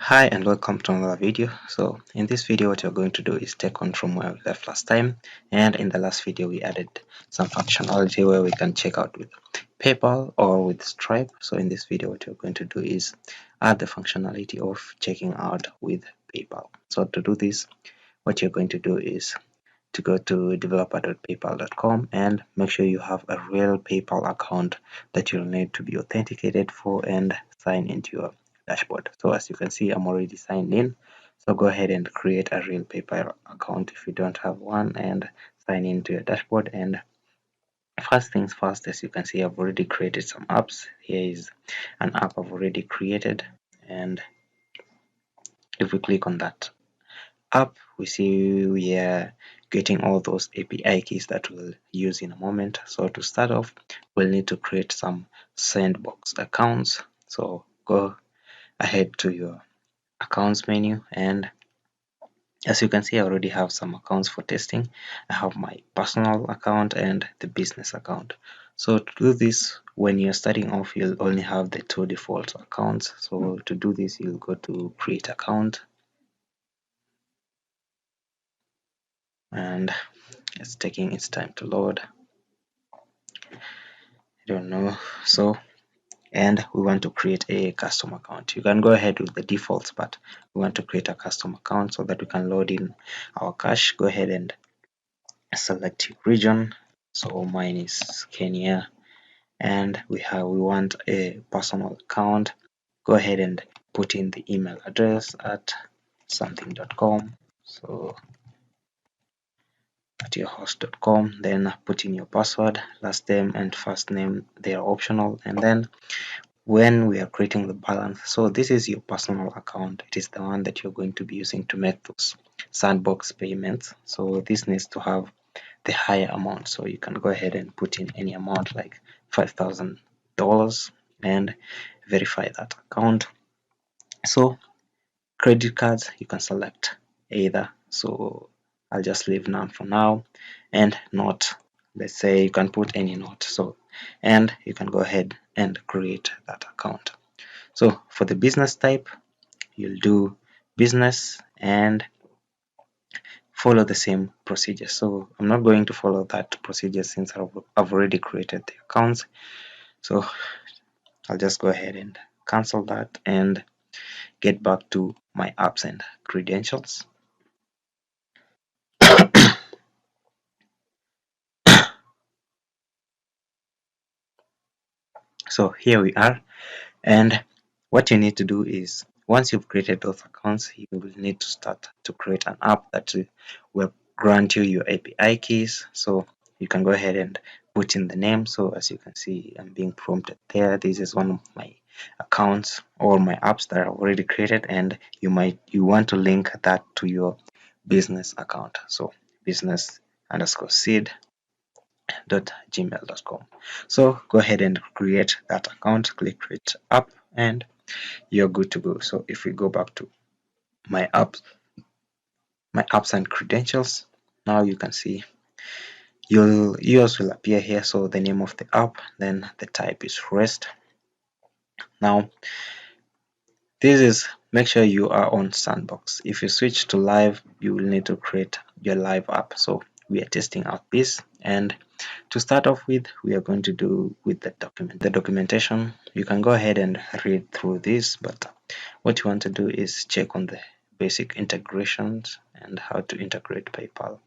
Hi and welcome to another video. So in this video what you're going to do is take on from where we left last time, and in the last video we added some functionality where we can check out with PayPal or with Stripe. So in this video what you're going to do is add the functionality of checking out with PayPal. So to do this, what you're going to do is to go to developer.paypal.com and make sure you have a real PayPal account that you'll need to be authenticated for and sign into your dashboard. So as you can see, I'm already signed in. So go ahead and create a real PayPal account if you don't have one and sign into your dashboard. And first things first, as you can see, I've already created some apps. Here is an app I've already created, and if we click on that up, we see we are getting all those API keys that we'll use in a moment. So to start off, we'll need to create some sandbox accounts. So go ahead to your accounts menu, and as you can see, I already have some accounts for testing. I have my personal account and the business account. So to do this, when you're starting off, you'll only have the two default accounts. So to do this, you'll go to create account, and it's taking its time to load. I don't know. So, and we want to create a custom account. You can go ahead with the defaults, but we want to create a custom account so that we can load in our cache. Go ahead and select your region. So mine is Kenya, and we want a personal account. Go ahead and put in the email address at something.com. So at yourhost.com, then put in your password. Last name and first name, they are optional. And then when we are creating the balance, so this is your personal account. It is the one that you're going to be using to make those sandbox payments. So this needs to have the higher amount. So you can go ahead and put in any amount like $5,000 and verify that account. So credit cards, you can select either. So I'll just leave none for now, and note, let's say you can put any note. So, and you can go ahead and create that account. So for the business type, you'll do business and follow the same procedure. So I'm not going to follow that procedure since I've already created the accounts. So I'll just go ahead and cancel that and get back to my apps and credentials. So here we are, and what you need to do is once you've created those accounts, you will need to start to create an app that will grant you your API keys. So you can go ahead and put in the name. So as you can see, I'm being prompted there. This is one of my accounts or my apps that I've already created, and you want to link that to your business account. So business_seed.gmail.com. So go ahead and create that account, click create app, and you're good to go. So if we go back to my apps and credentials, now you can see yours will appear here. So the name of the app, then the type is REST. Now this is, make sure you are on sandbox. If you switch to live, you will need to create your live app. So we are testing out this, and to start off with, we are going to do with the documentation. You can go ahead and read through this, but what you want to do is check on the basic integrations and how to integrate PayPal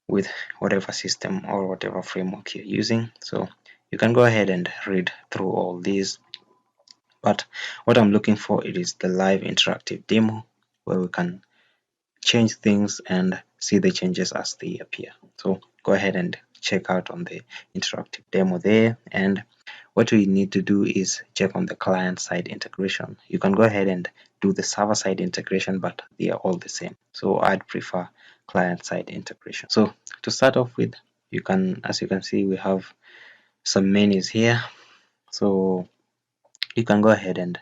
with whatever system or whatever framework you're using. So you can go ahead and read through all these, but what I'm looking for, it is the live interactive demo where we can change things and see the changes as they appear. So go ahead and check out on the interactive demo there, and what we need to do is check on the client side integration. You can go ahead and do the server side integration, but they are all the same. So I'd prefer client side integration. So to start off with, you can, as you can see, we have some menus here. So you can go ahead and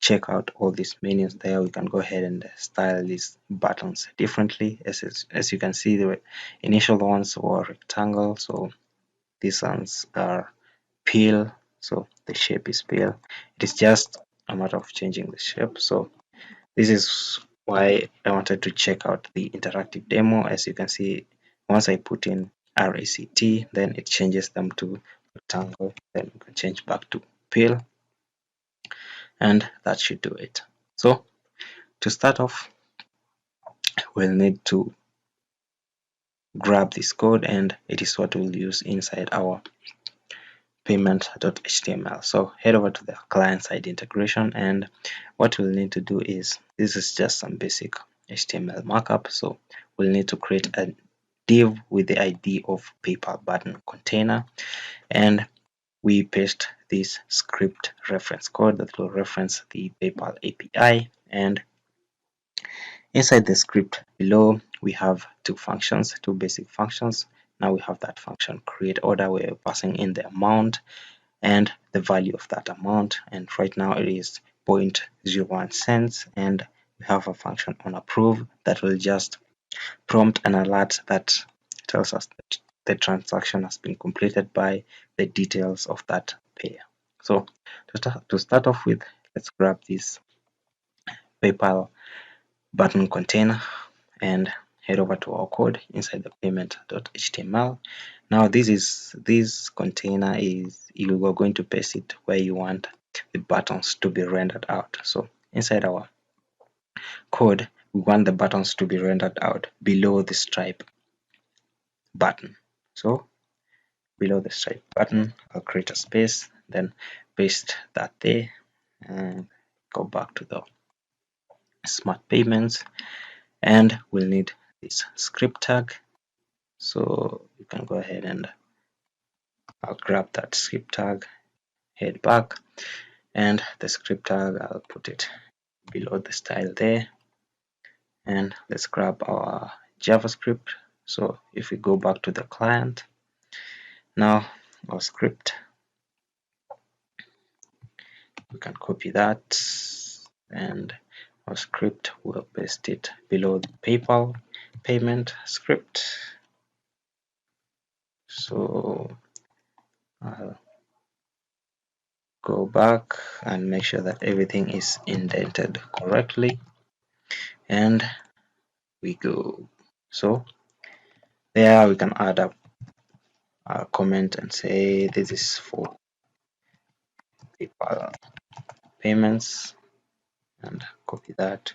check out all these menus there. We can go ahead and style these buttons differently. As you can see, the initial ones were rectangle, so these ones are peel, so the shape is peel. It is just a matter of changing the shape. So this is why I wanted to check out the interactive demo. As you can see, once I put in RACT, then it changes them to rectangle. Then we can change back to pill, and that should do it. So to start off, we'll need to grab this code, and it is what we'll use inside our payment.html. So head over to the client-side integration, and what we'll need to do is, this is just some basic HTML markup. So we'll need to create a div with the ID of PayPal button container, and we paste this script reference code that will reference the PayPal API. And inside the script below, we have two functions, two basic functions. Now we have that function create order, where we're passing in the amount and the value of that amount, and right now it is 0.01 cents. And we have a function on approve that will just prompt an alert that tells us that the transaction has been completed by the details of that payer. So to start off with, let's grab this PayPal button container and head over to our code inside the payment.html. Now this container is, you are going to paste it where you want the buttons to be rendered out. So inside our code, we want the buttons to be rendered out below the stripe button. So below the stripe button, I'll create a space, then paste that there, and go back to the smart payments, and we'll need this script tag. So you can go ahead and I'll grab that script tag, head back, and the script tag, I'll put it below the style there. And let's grab our JavaScript. So if we go back to the client, now our script, we can copy that, and our script will paste it below the PayPal payment script. So I'll go back and make sure that everything is indented correctly, and we go. So there we can add up a comment and say this is for PayPal payments, and copy that,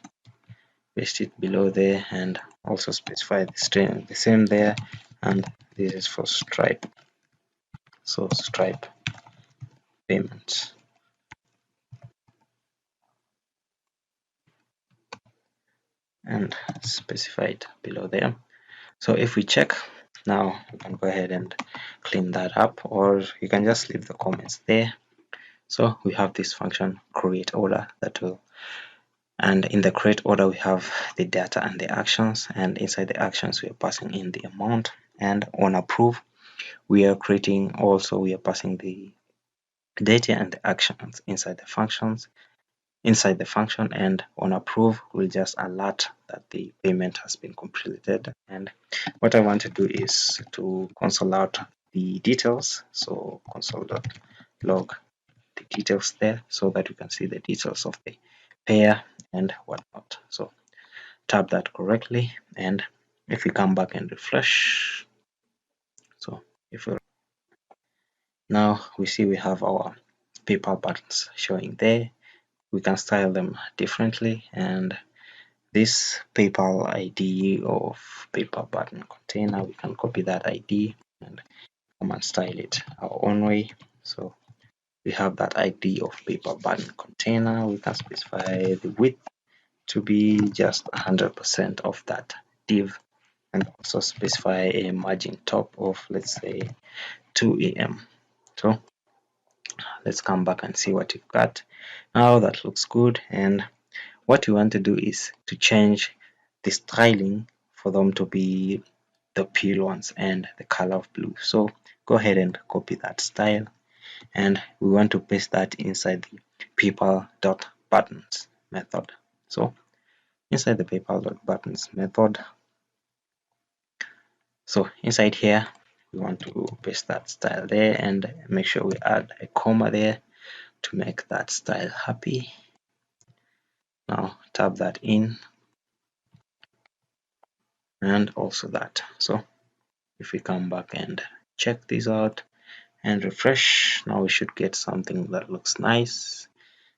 paste it below there, and also specify the string the same there, and this is for Stripe. So Stripe payments, and specify it below there. So if we check now, we can go ahead and clean that up, or you can just leave the comments there. So we have this function create order that will, and in the create order we have the data and the actions, and inside the actions we are passing in the amount, and on approve we are creating, also we are passing the data and the actions inside the functions, inside the function, and on approve we'll just alert that the payment has been completed. And what I want to do is to console out the details, so console.log the details there, so that we can see the details of the payer and whatnot. So tap that correctly, and if we come back and refresh, so if we now we see we have our PayPal buttons showing there. We can style them differently, and this PayPal ID of PayPal button container, we can copy that ID and come and style it our own way. So we have that ID of PayPal button container. We can specify the width to be just 100% of that div, and also specify a margin top of, let's say, 2 em. So let's come back and see what you've got. Now that looks good, and what you want to do is to change the styling for them to be the pale ones and the color of blue. So go ahead and copy that style, and we want to paste that inside the PayPal.buttons method. So inside the PayPal.buttons method, so inside here we want to paste that style there, and make sure we add a comma there. to make that style happy. Now tab that in, and also that. So if we come back and check this out and refresh, now we should get something that looks nice.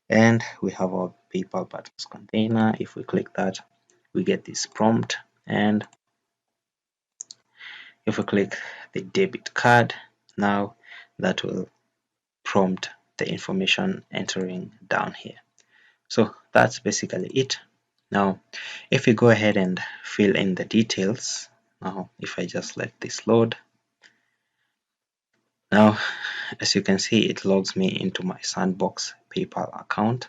And we have our PayPal buttons container. If we click that, we get this prompt, and if we click the debit card, now that will prompt the information entering down here. So that's basically it. Now if we go ahead and fill in the details, now if I just let this load, now as you can see, it logs me into my Sandbox PayPal account.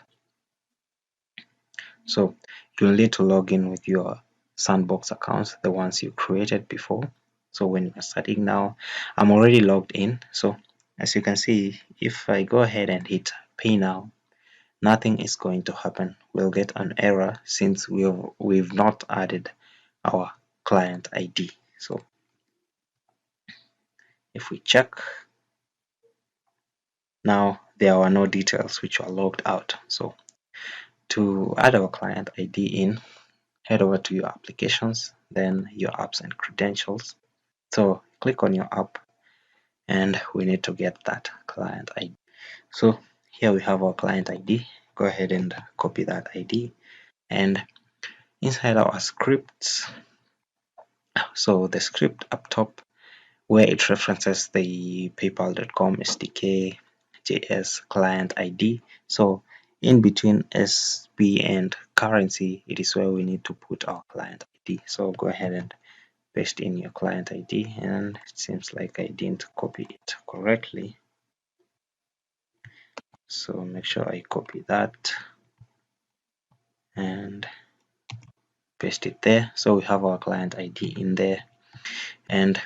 So you'll need to log in with your Sandbox accounts, the ones you created before. So when you're starting now, I'm already logged in. So as you can see, if I go ahead and hit pay now, nothing is going to happen. We'll get an error since we've not added our client ID. So if we check, now there are no details which are logged out. So to add our client ID in, head over to your applications, then your apps and credentials. So click on your app, and we need to get that client ID. So here we have our client ID. Go ahead and copy that ID, and inside our scripts, so the script up top where it references the paypal.com SDK JS client ID. So in between SB and currency, it is where we need to put our client ID. So go ahead and paste in your client ID, and it seems like I didn't copy it correctly. So make sure I copy that and paste it there. So we have our client ID in there, and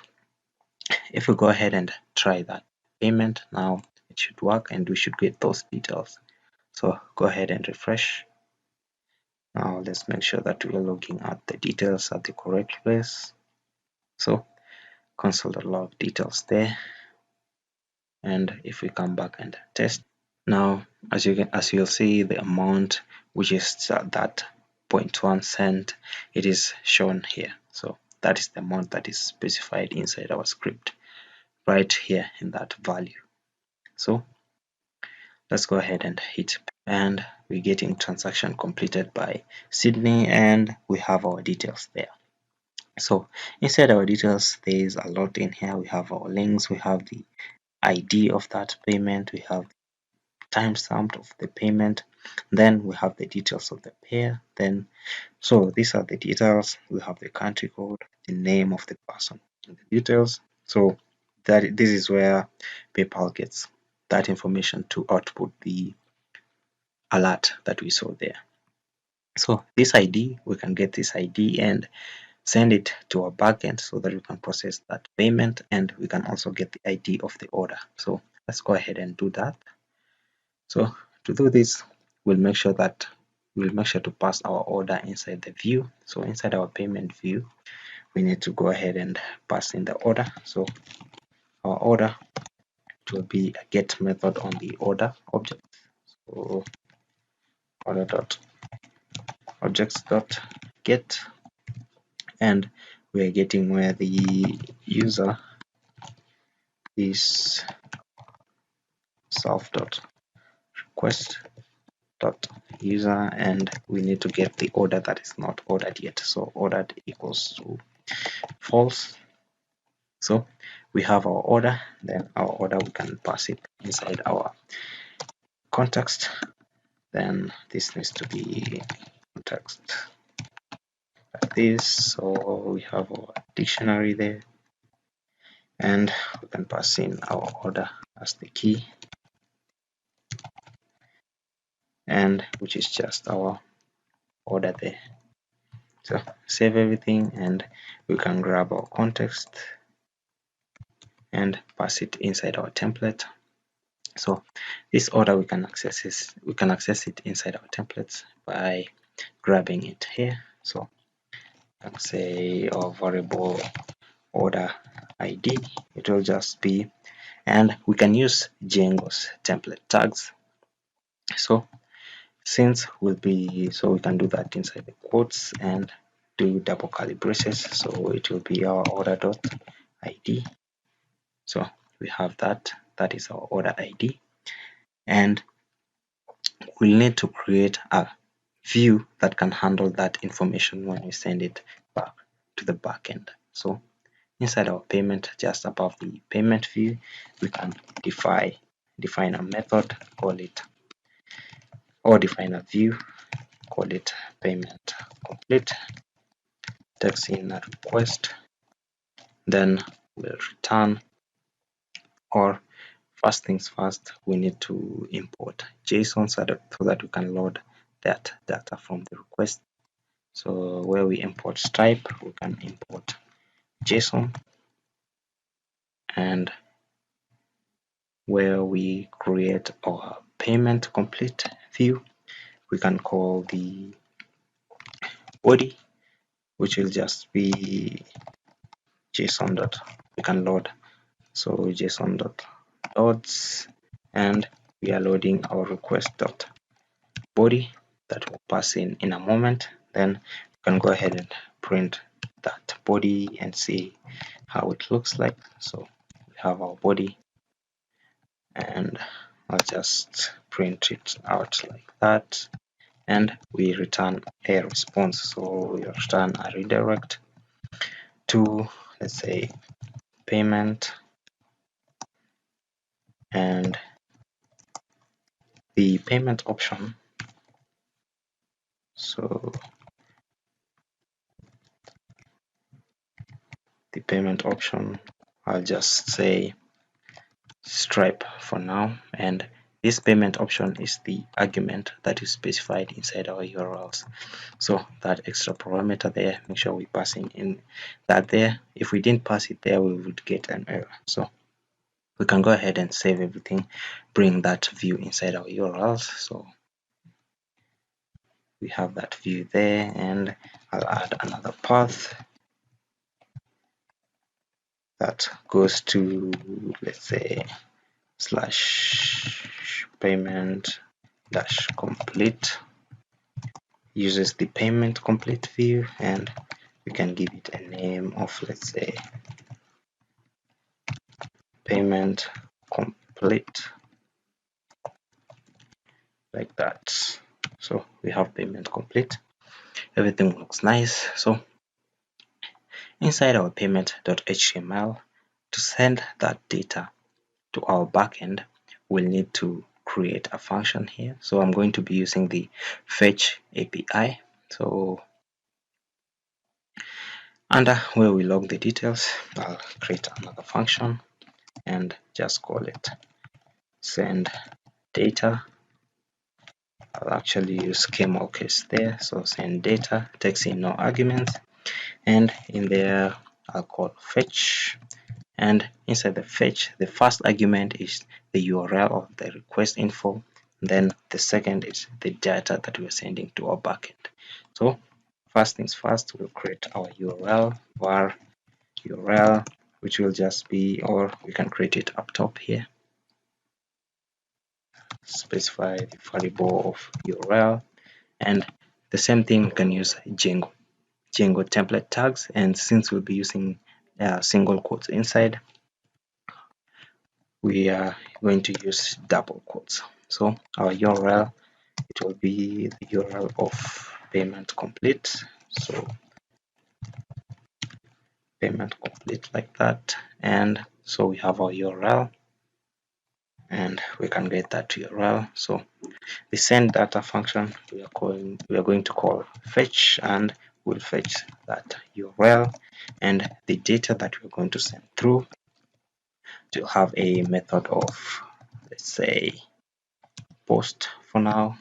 if we go ahead and try that payment, now it should work and we should get those details. So go ahead and refresh. Now let's make sure that we are logging at the details at the correct place. So console.log details there, and if we come back and test, now as you'll see, the amount which is that 0.1 cent, it is shown here. So that is the amount that is specified inside our script right here in that value. So let's go ahead and hit, and we're getting transaction completed by Sydney, and we have our details there. So inside our details, there is a lot in here. We have our links, we have the ID of that payment, we have timestamp of the payment, then we have the details of the payer. Then so these are the details. We have the country code, the name of the person, and the details. So that this is where PayPal gets that information to output the alert that we saw there. So this ID, we can get this ID and send it to our backend so that we can process that payment, and we can also get the ID of the order. So let's go ahead and do that. So to do this, we'll make sure to pass our order inside the view. So inside our payment view, we need to go ahead and pass in the order. So our order will be a get method on the order object. So order dot objects dot get, and we're getting where the user is self dot request dot user, and we need to get the order that is not ordered yet. So ordered equals to false. So we have our order, then our order we can pass it inside our context. Then this needs to be context like this. So we have our dictionary there, and we can pass in our order as the key, and which is just our order there. So save everything, and we can grab our context and pass it inside our template. So this order we can access it inside our templates by grabbing it here. So let's say our variable order ID, it will just be, and we can use Django's template tags So since we can do that inside the quotes and do double curly braces, so it will be our order dot id. So we have that is our order id, and we'll need to create a view that can handle that information when we send it back to the backend. So inside our payment, just above the payment view, we can define a method, call it, or define a view, call it payment complete, text in a request, then we'll return, or first things first, we need to import JSON so that we can load that data from the request. So where we import Stripe, we can import JSON, and where we create our payment complete view, we can call the body, which will just be JSON dot we can load. So JSON dot loads, and we are loading our request dot body that will pass in a moment. Then we can go ahead and print that body and see how it looks like. So we have our body, and I'll just print it out like that, and we return a response. So we return a redirect to, let's say, payment, and the payment option. So the payment option, I'll just say Stripe for now, and this payment option is the argument that is specified inside our URLs. So that extra parameter there, make sure we pass in that there. If we didn't pass it there, we would get an error. So we can go ahead and save everything, bring that view inside our URLs. So we have that view there, and I'll add another path that goes to, let's say, slash payment dash complete, uses the payment complete view, and we can give it a name of, let's say, payment complete, like that. So we have payment complete, everything looks nice. So inside our payment.html, to send that data to our backend, we'll need to create a function here. So I'm going to be using the fetch API. So under where we log the details, I'll create another function and just call it send data. I'll actually use camel case there. So send data, takes in no arguments, and in there I'll call fetch. And inside the fetch, the first argument is the URL of the request info. Then the second is the data that we're sending to our backend. So first things first, we'll create our URL, var URL, which will just be, or we can create it up top here. Specify the variable of URL, and the same thing we can use Django template tags, and since we'll be using single quotes inside, we are going to use double quotes. So our URL, it will be the URL of payment complete. So payment complete like that, and so we have our URL, and we can get that URL. So the send data function, we are going to call fetch, and we'll fetch that URL and the data that we're going to send through. To have a method of, let's say, post for now.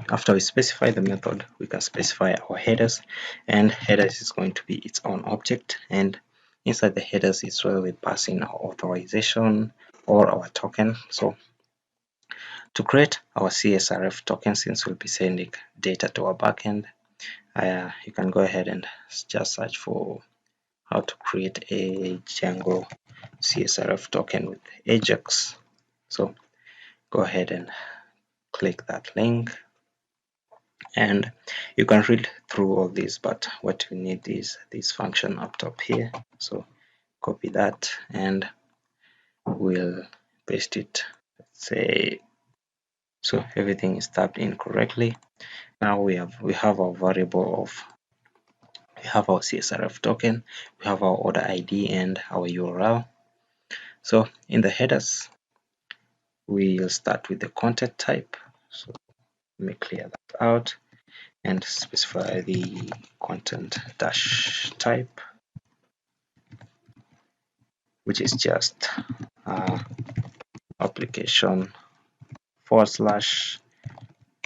After we specify the method, we can specify our headers, and headers is going to be its own object, and inside the headers is where we pass in our authorization or our token. So to create our CSRF token, since we'll be sending data to our backend, you can go ahead and just search for how to create a Django CSRF token with Ajax. So go ahead and click that link, and you can read through all this, but what we need is this function up top here. So copy that and we'll paste it. Let's say so everything is tabbed in correctly. Now we have our variable of, we have our CSRF token, we have our order ID and our URL. So in the headers, we'll start with the content type. So let me clear that out and specify the content dash type, which is just application /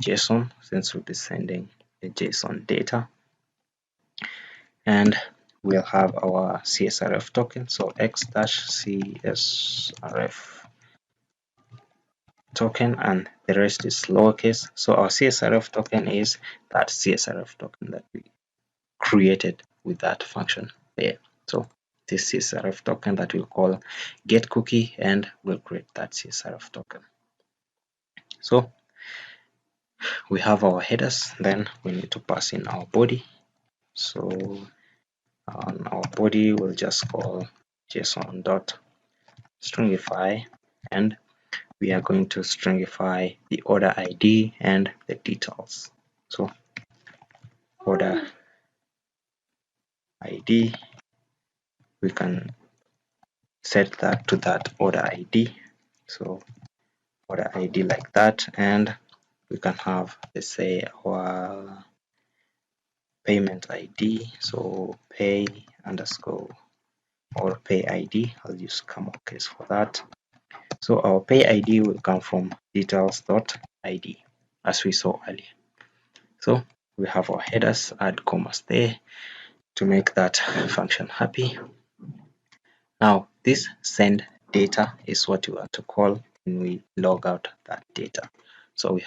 JSON, since we'll be sending a JSON data. And we'll have our CSRF token, so x-CSRF token, and the rest is lowercase. So our CSRF token is that CSRF token that we created with that function there. So this CSRF token that we'll call get cookie, and we'll create that CSRF token. So we have our headers, then we need to pass in our body. So on our body, we'll just call JSON.stringify, and we are going to stringify the order ID and the details. So order ID, we can set that to that order ID. So order ID like that, and we can have, let's say, our payment ID. So pay underscore or pay ID. I'll use camel case for that. So our pay ID will come from details.id as we saw earlier. So we have our headers, add commas there to make that function happy. Now this send data is what we want to call when we log out that data. So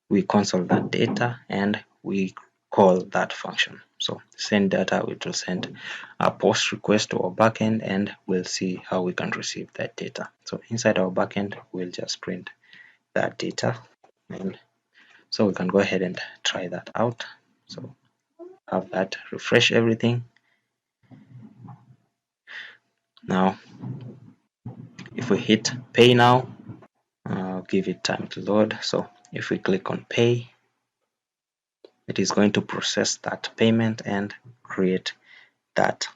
we console that data and we call that function. So send data, which will send a post request to our backend, and we'll see how we can receive that data. So inside our backend, we'll just print that data, and so we can go ahead and try that out. So have that, refresh everything. Now if we hit pay now, I'll give it time to load. So if we click on pay, it is going to process that payment and create that.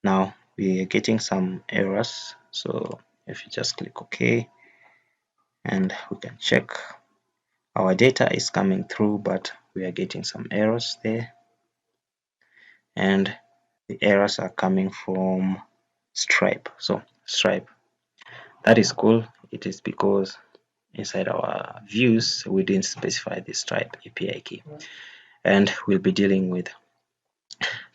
Now we are getting some errors, so if you just click OK, and we can check our data is coming through, but we are getting some errors there, and the errors are coming from Stripe. So Stripe, that is cool. It is because inside our views we didn't specify the Stripe API key, and we'll be dealing with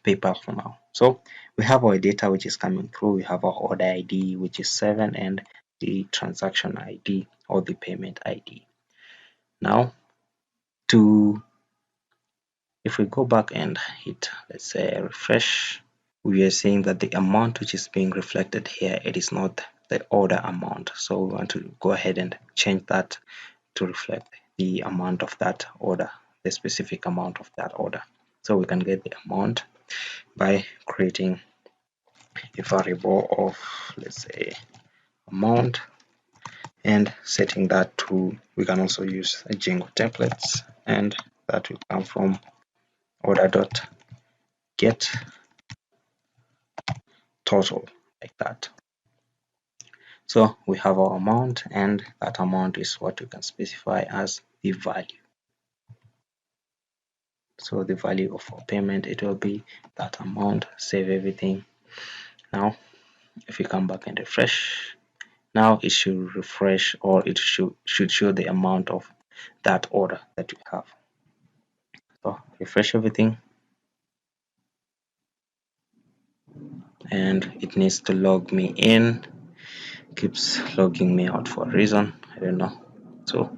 PayPal for now. So we have our data which is coming through. We have our order ID, which is 7, and the transaction ID or the payment ID. Now if we go back and hit, let's say, refresh, we are seeing that the amount which is being reflected here, it is not the order amount. So we want to go ahead and change that to reflect the amount of that order, the specific amount of that order. So we can get the amount by creating a variable of, let's say, amount, and setting that to, we can also use a Django templates, and that will come from order.get total, like that. So we have our amount, and that amount is what we can specify as the value. So the value of our payment, it will be that amount. Save everything. Now if we come back and refresh, now it should refresh, or it should show the amount of that order that we have. So refresh everything, and it needs to log me in. Keeps logging me out for a reason, I don't know. So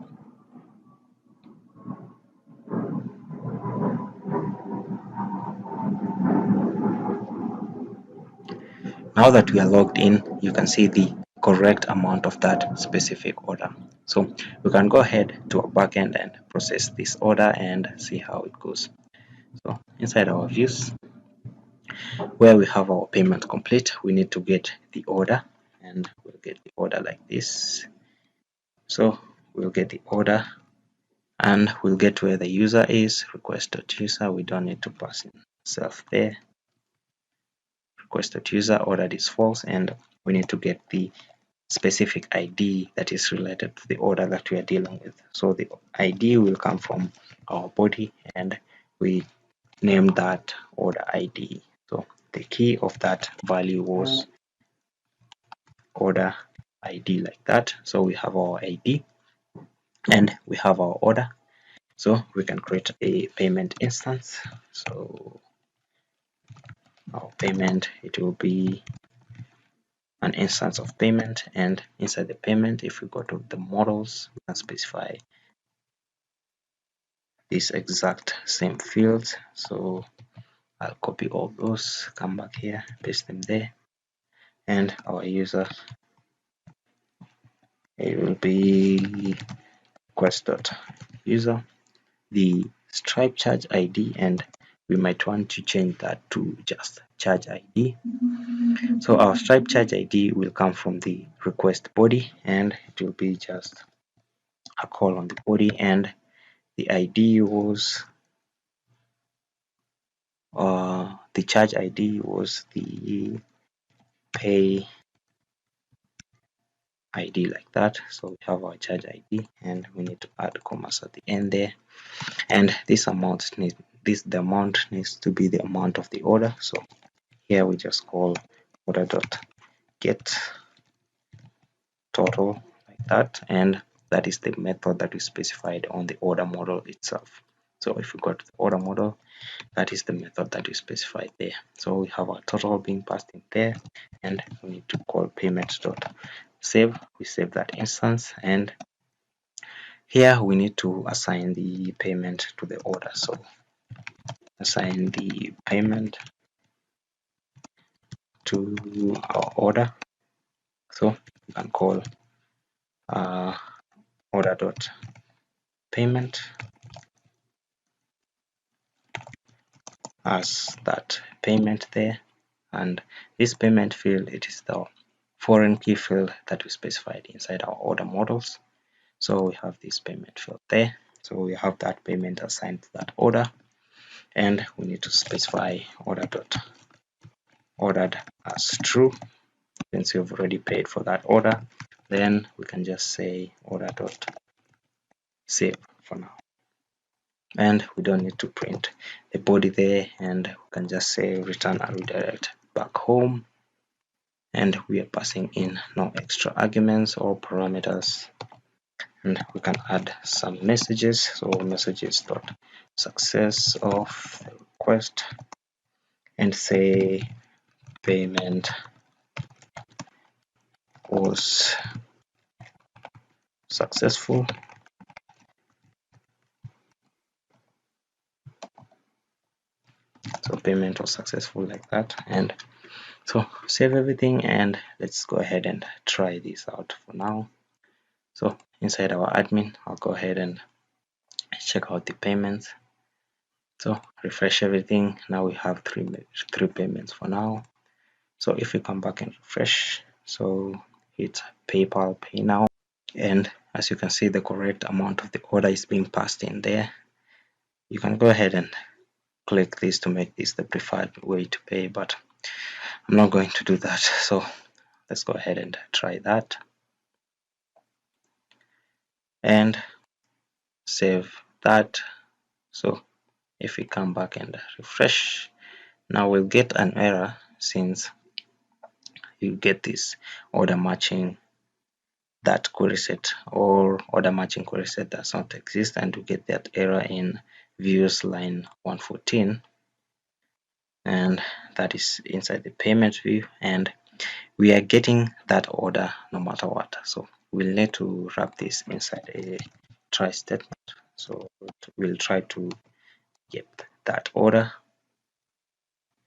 now that we are logged in, you can see the correct amount of that specific order. So we can go ahead to our backend and process this order and see how it goes. So inside our views, where we have our payment complete, we need to get the order, and we'll get the order like this. So we'll get the order and we'll get where the user is, request.user. We don't need to pass in self there. Request.user ordered is false, and we need to get the specific ID that is related to the order that we are dealing with. So the ID will come from our body, and we name that order ID. So the key of that value was order ID, like that. So we have our ID and we have our order. So we can create a payment instance. So our payment, it will be an instance of payment, and inside the payment, if we go to the models, we can specify these exact same fields. So I'll copy all those, come back here, paste them there, and our user, it will be request.user, the Stripe charge ID, and we might want to change that to just charge ID. So our Stripe charge ID will come from the request body, and it will be just a call on the body, and the ID was the charge ID was the pay ID, like that. So we have our charge ID, and we need to add commas at the end there, and this the amount needs to be the amount of the order. So here we just call order dot get total, like that, and that is the method that we specified on the order model itself. So if we go to the order model, that is the method that we specified there. So we have our total being passed in there, and we need to call payment dot save. We save that instance, and here we need to assign the payment to the order. So assign the payment to our order. So we can call order dot payment as that payment there, and this payment field, it is the foreign key field that we specified inside our order models. So we have this payment field there, so we have that payment assigned to that order, and we need to specify order dot ordered as true. Since you've already paid for that order, then we can just say order dot save for now, and we don't need to print the body there, and we can just say return and redirect back home, and we are passing in no extra arguments or parameters, and we can add some messages. So messages dot success of the request, and say payment was successful. So payment was successful, like that. And so save everything, and let's go ahead and try this out for now. So inside our admin, I'll go ahead and check out the payments. So refresh everything. Now we have three payments for now. So if we come back and refresh, so hit PayPal Pay Now, and as you can see, the correct amount of the order is being passed in there. You can go ahead and click this to make this the preferred way to pay, but I'm not going to do that. So let's go ahead and try that and save that. So if we come back and refresh, now we'll get an error, since you get this order matching that query set, or order matching query set does not exist, and you get that error in views line 114, and that is inside the payment view, and we are getting that order no matter what. So we'll need to wrap this inside a try statement. So we'll try to get that order,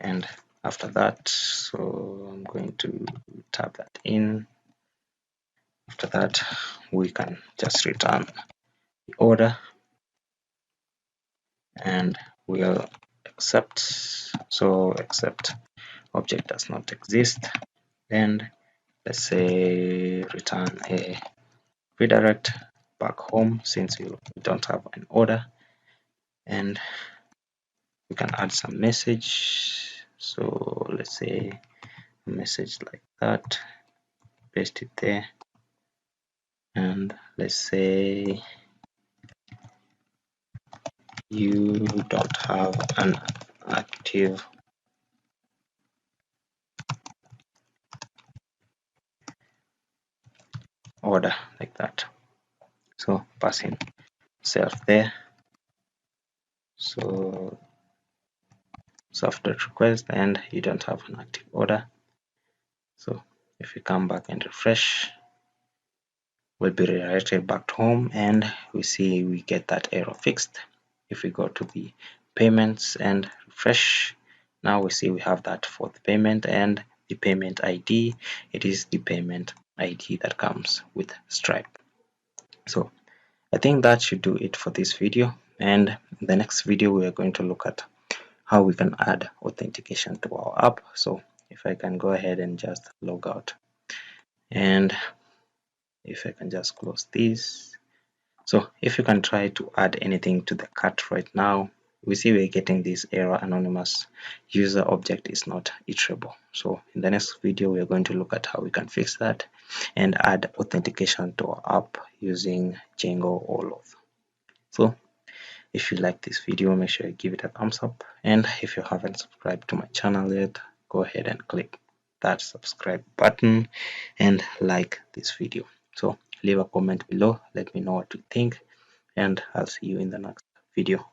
and after that, so I'm going to type that in, After that, we can just return the order and we'll accept. So accept object does not exist, and let's say return a redirect back home since we don't have an order, and we can add some message. So let's say a message like that, paste it there, and let's say you don't have an active order, like that. So passing self there. So self request, and you don't have an active order. So if you come back and refresh, we'll be redirected back to home, and we see we get that error fixed. If we go to the payments and refresh, now we see we have that fourth payment and the payment ID. It is the payment ID that comes with Stripe. So I think that should do it for this video, and in the next video we are going to look at how we can add authentication to our app. So if I can go ahead and just log out, and if I can just close this. So if you can try to add anything to the cart right now, we see we're getting this error, anonymous user object is not iterable. So in the next video, we are going to look at how we can fix that and add authentication to our app using Django or Loth. So if you like this video, make sure you give it a thumbs up. And if you haven't subscribed to my channel yet, go ahead and click that subscribe button and like this video. So leave a comment below, let me know what you think, and I'll see you in the next video.